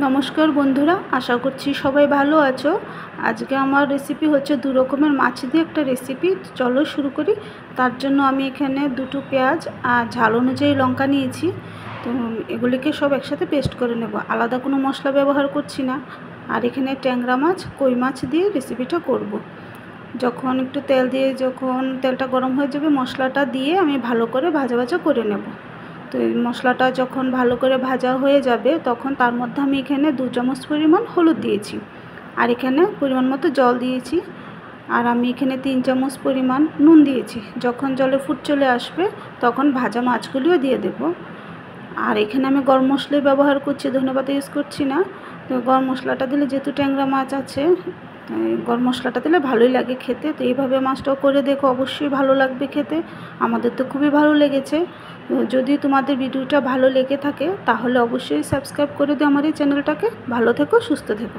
নমস্কার বন্ধুরা, আশা করছি সবাই ভালো আছো। আজকে আমার রেসিপি হচ্ছে দু রকমের মাছ দিয়ে একটা রেসিপি। চলো শুরু করি। তার জন্য আমি এখানে দুটো পেঁয়াজ আর ঝাল অনুযায়ী লঙ্কা নিয়েছি। তো এগুলিকে সব একসাথে পেস্ট করে নেব, আলাদা কোনো মশলা ব্যবহার করছি না। আর এখানে ট্যাংরা মাছ, কই মাছ দিয়ে রেসিপিটা করব। যখন একটু তেল দিয়ে যখন তেলটা গরম হয়ে যাবে, মশলাটা দিয়ে আমি ভালো করে ভাজা ভাজা করে নেব। তো এই মশলাটা যখন ভালো করে ভাজা হয়ে যাবে, তখন তার মধ্যে আমি এখানে 2 চামচ পরিমাণ হলুদ দিয়েছি, আর এখানে পরিমাণ মতো জল দিয়েছি, আর আমি এখানে 3 চামচ পরিমাণ নুন দিয়েছি। যখন জলে ফুট চলে আসবে, তখন ভাজা মাছগুলিও দিয়ে দেব। আর এখানে আমি গরম মশলাই ব্যবহার করছি, ধনেপাতা ইউজ করছি না। তো গরম মশলাটা দিলে, যেহেতু ট্যাংরা মাছ আছে, গরম মশলাটা দিলে ভালোই লাগে খেতে। তো এইভাবে মাছটাও করে দেখো, অবশ্যই ভালো লাগবে খেতে। আমাদের তো খুবই ভালো লেগেছে। যদি তোমাদের ভিডিওটা ভালো লেগে থাকে, তাহলে অবশ্যই সাবস্ক্রাইব করে দিও আমার এই চ্যানেলটাকে। ভালো থেকো, সুস্থ থেকো।